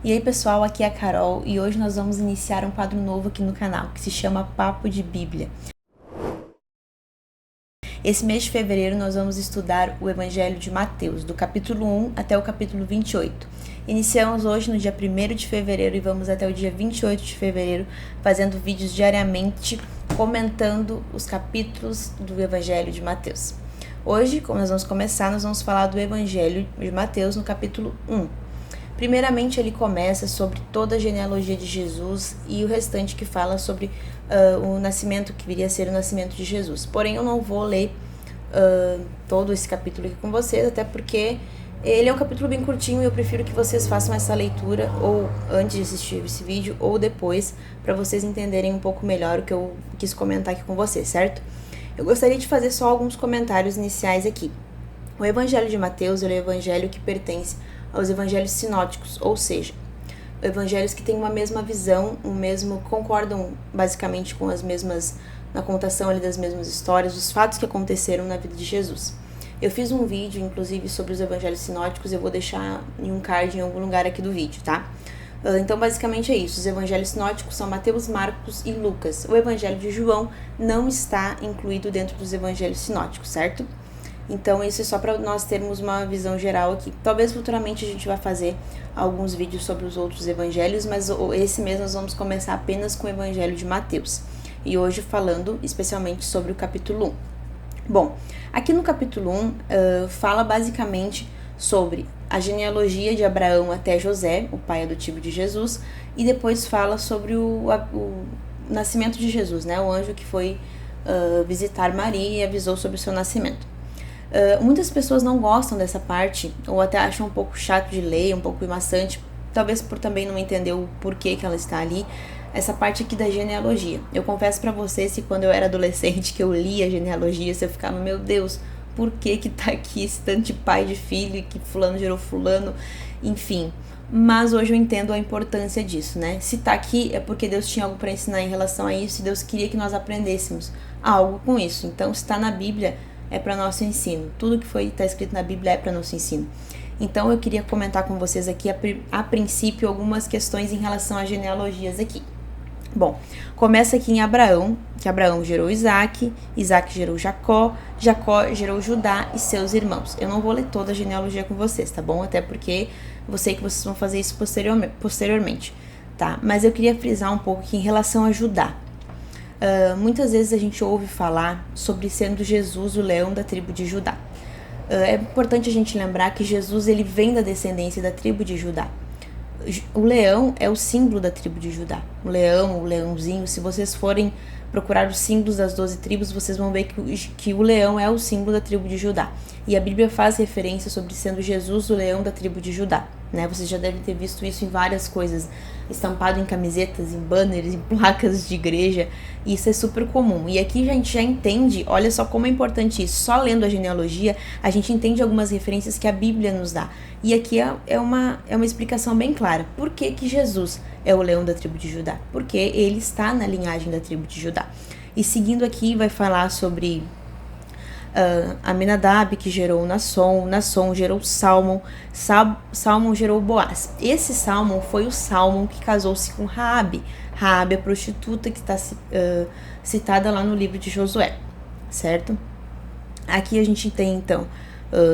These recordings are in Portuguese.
E aí pessoal, aqui é a Carol e hoje nós vamos iniciar um quadro novo aqui no canal, que se chama Papo de Bíblia. Esse mês de fevereiro nós vamos estudar o Evangelho de Mateus, do capítulo 1 até o capítulo 28. Iniciamos hoje no dia 1º de fevereiro e vamos até o dia 28 de fevereiro, fazendo vídeos diariamente, comentando os capítulos do Evangelho de Mateus. Hoje, como nós vamos começar, nós vamos falar do Evangelho de Mateus no capítulo 1. Primeiramente, ele começa sobre toda a genealogia de Jesus e o restante que fala sobre o nascimento, que viria a ser o nascimento de Jesus. Porém, eu não vou ler todo esse capítulo aqui com vocês, até porque ele é um capítulo bem curtinho e eu prefiro que vocês façam essa leitura ou antes de assistir esse vídeo ou depois, para vocês entenderem um pouco melhor o que eu quis comentar aqui com vocês, certo? Eu gostaria de fazer só alguns comentários iniciais aqui. O Evangelho de Mateus é o evangelho que pertence aos evangelhos sinóticos, ou seja, evangelhos que têm uma mesma visão, concordam basicamente com as mesmas, na contação ali das mesmas histórias, os fatos que aconteceram na vida de Jesus. Eu fiz um vídeo, inclusive, sobre os evangelhos sinóticos, eu vou deixar em um card em algum lugar aqui do vídeo, tá? Então, basicamente é isso, os evangelhos sinóticos são Mateus, Marcos e Lucas. O evangelho de João não está incluído dentro dos evangelhos sinóticos, certo? Então, isso é só para nós termos uma visão geral aqui. Talvez futuramente a gente vá fazer alguns vídeos sobre os outros evangelhos, mas esse mês nós vamos começar apenas com o evangelho de Mateus. E hoje falando especialmente sobre o capítulo 1. Bom, aqui no capítulo 1 fala basicamente sobre a genealogia de Abraão até José, o pai adotivo de Jesus, e depois fala sobre o nascimento de Jesus, né? O anjo que foi visitar Maria e avisou sobre o seu nascimento. Muitas pessoas não gostam dessa parte, ou até acham um pouco chato de ler, um pouco maçante, talvez por também não entender o porquê que ela está ali, essa parte aqui da genealogia. Eu confesso pra vocês que quando eu era adolescente, que eu lia genealogia, eu ficava, meu Deus, por que tá aqui esse tanto de pai de filho, que fulano gerou fulano, enfim. Mas hoje eu entendo a importância disso, né? Se tá aqui é porque Deus tinha algo para ensinar em relação a isso e Deus queria que nós aprendêssemos algo com isso. Então, se tá na Bíblia, é para nosso ensino. Tudo que está escrito na Bíblia é para nosso ensino. Então, eu queria comentar com vocês aqui, a princípio, algumas questões em relação às genealogias aqui. Bom, começa aqui em Abraão, que Abraão gerou Isaac, Isaac gerou Jacó, Jacó gerou Judá e seus irmãos. Eu não vou ler toda a genealogia com vocês, tá bom? Até porque eu sei que vocês vão fazer isso posteriormente, tá? Mas eu queria frisar um pouco aqui em relação a Judá. Muitas vezes a gente ouve falar sobre sendo Jesus o leão da tribo de Judá. É importante a gente lembrar que Jesus ele vem da descendência da tribo de Judá. O leão é o símbolo da tribo de Judá. O leão, o leãozinho, se vocês forem procurar os símbolos das 12 tribos, vocês vão ver que o leão é o símbolo da tribo de Judá. E a Bíblia faz referência sobre sendo Jesus o leão da tribo de Judá, né? Vocês já devem ter visto isso em várias coisas, estampado em camisetas, em banners, em placas de igreja, e isso é super comum. E aqui a gente já entende, olha só como é importante isso, só lendo a genealogia, a gente entende algumas referências que a Bíblia nos dá. E aqui é uma explicação bem clara. Por que Jesus é o leão da tribo de Judá? Porque ele está na linhagem da tribo de Judá. E seguindo aqui vai falar sobre Aminadab, que gerou Nasson, Nasson gerou Salmon, Salmon gerou Boaz. Esse Salmon foi o Salmon que casou-se com Raabe. Raabe é a prostituta que está citada lá no livro de Josué, certo? Aqui a gente tem então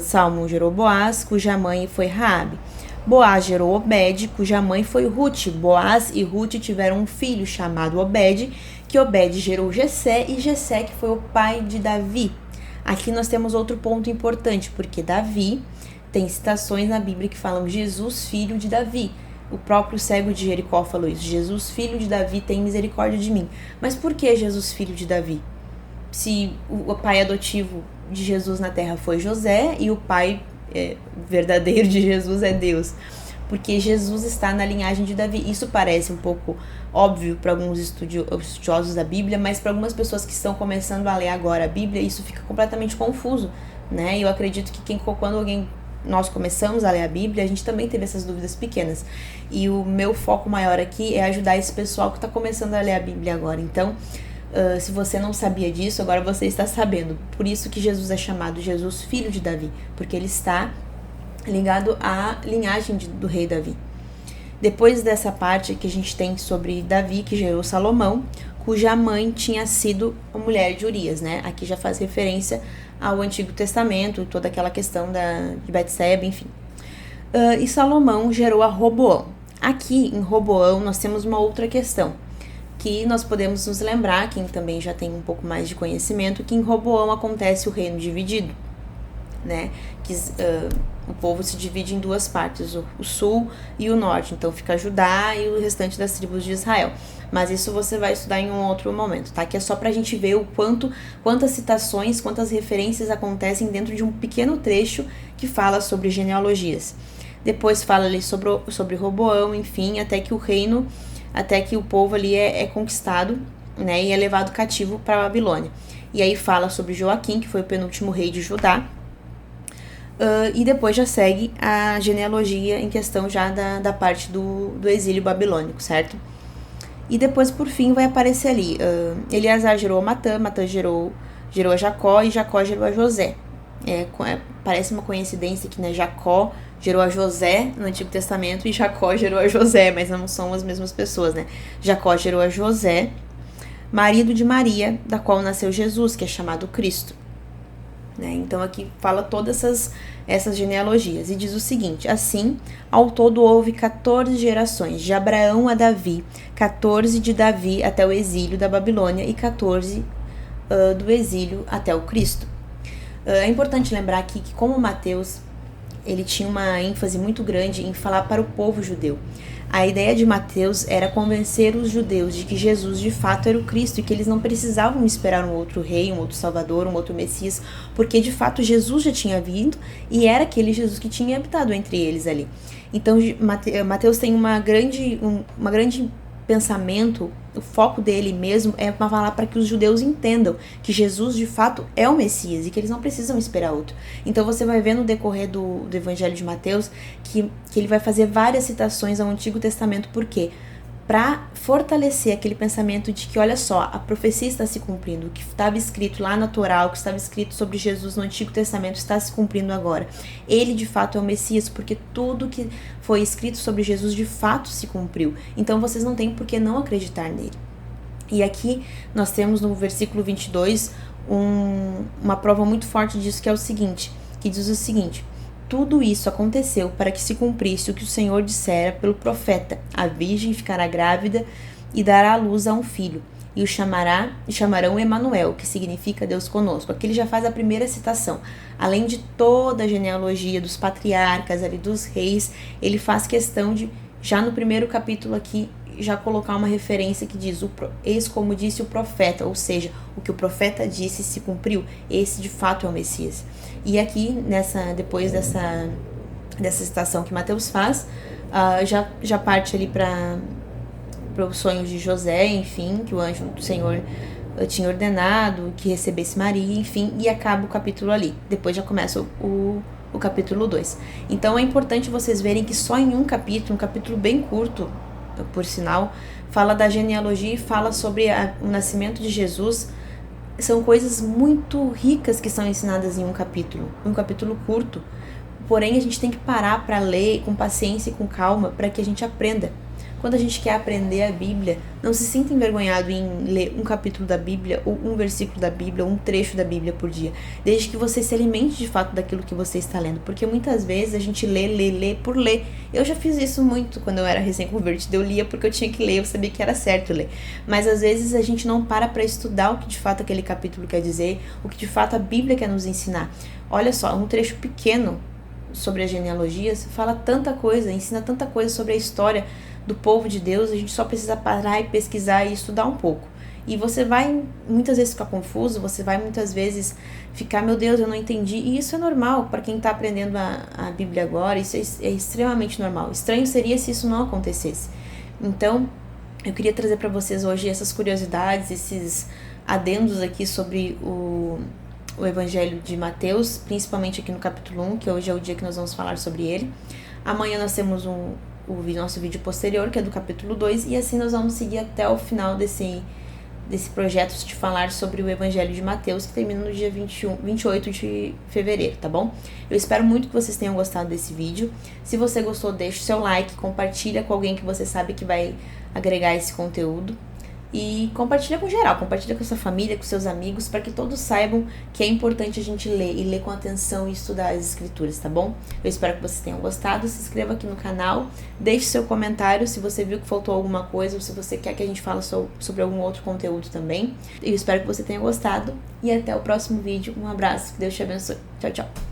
Salmon gerou Boaz, cuja mãe foi Raabe. Boaz gerou Obed, cuja mãe foi Ruth. Boaz e Ruth tiveram um filho chamado Obed, que Obed gerou Jessé, e Jessé que foi o pai de Davi. Aqui nós temos outro ponto importante, porque Davi tem citações na Bíblia que falam Jesus, filho de Davi. O próprio cego de Jericó falou isso, Jesus, filho de Davi, tem misericórdia de mim. Mas por que Jesus, filho de Davi? Se o pai adotivo de Jesus na terra foi José e o pai verdadeiro de Jesus é Deus, porque Jesus está na linhagem de Davi. Isso parece um pouco óbvio para alguns estudiosos da Bíblia, mas para algumas pessoas que estão começando a ler agora a Bíblia, isso fica completamente confuso, né? E eu acredito que quando nós começamos a ler a Bíblia, a gente também teve essas dúvidas pequenas. E o meu foco maior aqui é ajudar esse pessoal que está começando a ler a Bíblia agora. Então, se você não sabia disso, agora você está sabendo. Por isso que Jesus é chamado Jesus, filho de Davi, porque ele está ligado à linhagem do rei Davi. Depois dessa parte que a gente tem sobre Davi, que gerou Salomão, cuja mãe tinha sido a mulher de Urias, né? Aqui já faz referência ao Antigo Testamento, toda aquela questão de Betseba, enfim. E Salomão gerou a Roboão. Aqui em Roboão nós temos uma outra questão, que nós podemos nos lembrar, quem também já tem um pouco mais de conhecimento, que em Roboão acontece o reino dividido, né? Que o povo se divide em duas partes, o sul e o norte. Então fica Judá e o restante das tribos de Israel. Mas isso você vai estudar em um outro momento, tá? Que é só pra gente ver o quantas citações, quantas referências acontecem dentro de um pequeno trecho que fala sobre genealogias. Depois fala ali sobre Roboão, enfim, até que o povo ali é conquistado, né? E é levado cativo para a Babilônia. E aí fala sobre Joaquim, que foi o penúltimo rei de Judá. E depois já segue a genealogia em questão já da parte do exílio babilônico, certo? E depois, por fim, vai aparecer ali, Eleazar gerou a Matã, Matã gerou a Jacó, e Jacó gerou a José. Parece uma coincidência que, né, Jacó gerou a José no Antigo Testamento e Jacó gerou a José, mas não são as mesmas pessoas, né? Jacó gerou a José, marido de Maria, da qual nasceu Jesus, que é chamado Cristo. Né? Então aqui fala todas essas genealogias e diz o seguinte: assim, ao todo houve 14 gerações, de Abraão a Davi, 14 de Davi até o exílio da Babilônia e 14 do exílio até o Cristo. É importante lembrar aqui que, como Mateus, ele tinha uma ênfase muito grande em falar para o povo judeu. A ideia de Mateus era convencer os judeus de que Jesus de fato era o Cristo e que eles não precisavam esperar um outro rei, um outro salvador, um outro Messias, porque de fato Jesus já tinha vindo e era aquele Jesus que tinha habitado entre eles ali. Então Mateus tem uma grande pensamento, o foco dele mesmo é para falar para que os judeus entendam que Jesus de fato é o Messias e que eles não precisam esperar outro. Então você vai ver no decorrer do Evangelho de Mateus que ele vai fazer várias citações ao Antigo Testamento. Por quê? Para fortalecer aquele pensamento de que, olha só, a profecia está se cumprindo, o que estava escrito lá na Torá, o que estava escrito sobre Jesus no Antigo Testamento está se cumprindo agora. Ele de fato é o Messias, porque tudo que foi escrito sobre Jesus de fato se cumpriu. Então vocês não têm por que não acreditar nele. E aqui nós temos no versículo 22 uma prova muito forte disso, que é o seguinte, que diz o seguinte: tudo isso aconteceu para que se cumprisse o que o Senhor dissera pelo profeta: a virgem ficará grávida e dará à luz a um filho, e chamarão Emanuel, que significa Deus conosco. Aqui ele já faz a primeira citação. Além de toda a genealogia dos patriarcas, ali dos reis, ele faz questão de, já no primeiro capítulo aqui, já colocar uma referência que diz: eis como disse o profeta, ou seja, o que o profeta disse se cumpriu, esse de fato é o Messias. E aqui, depois dessa citação que Mateus faz, já parte ali para os sonhos de José, enfim, que o anjo do Senhor tinha ordenado que recebesse Maria, enfim, e acaba o capítulo ali. Depois já começa o capítulo 2. Então é importante vocês verem que só em um capítulo bem curto, por sinal, fala da genealogia e fala sobre o nascimento de Jesus. São coisas muito ricas que são ensinadas em um capítulo curto. Porém, a gente tem que parar para ler com paciência e com calma para que a gente aprenda. Quando a gente quer aprender a Bíblia, não se sinta envergonhado em ler um capítulo da Bíblia, ou um versículo da Bíblia, ou um trecho da Bíblia por dia, desde que você se alimente de fato daquilo que você está lendo, porque muitas vezes a gente lê por ler. Eu já fiz isso muito quando eu era recém-convertida, eu lia porque eu tinha que ler, eu sabia que era certo ler, mas às vezes a gente não para estudar o que de fato aquele capítulo quer dizer, o que de fato a Bíblia quer nos ensinar. Olha só, um trecho pequeno sobre as genealogias fala tanta coisa, ensina tanta coisa sobre a história do povo de Deus. A gente só precisa parar e pesquisar e estudar um pouco. E você vai muitas vezes ficar confuso, você vai muitas vezes ficar, meu Deus, eu não entendi. E isso é normal para quem está aprendendo a Bíblia agora, isso é extremamente normal. Estranho seria se isso não acontecesse. Então, eu queria trazer para vocês hoje essas curiosidades, esses adendos aqui sobre o Evangelho de Mateus, principalmente aqui no capítulo 1, que hoje é o dia que nós vamos falar sobre ele. Amanhã nós temos o nosso vídeo posterior, que é do capítulo 2, e assim nós vamos seguir até o final desse projeto de falar sobre o Evangelho de Mateus, que termina no dia 28 de fevereiro, tá bom? Eu espero muito que vocês tenham gostado desse vídeo. Se você gostou, deixa o seu like, compartilha com alguém que você sabe que vai agregar esse conteúdo. E compartilha com geral, compartilha com a sua família, com seus amigos, para que todos saibam que é importante a gente ler e ler com atenção e estudar as escrituras, tá bom? Eu espero que vocês tenham gostado, se inscreva aqui no canal, deixe seu comentário se você viu que faltou alguma coisa ou se você quer que a gente fale sobre algum outro conteúdo também. Eu espero que você tenha gostado e até o próximo vídeo. Um abraço, que Deus te abençoe. Tchau, tchau.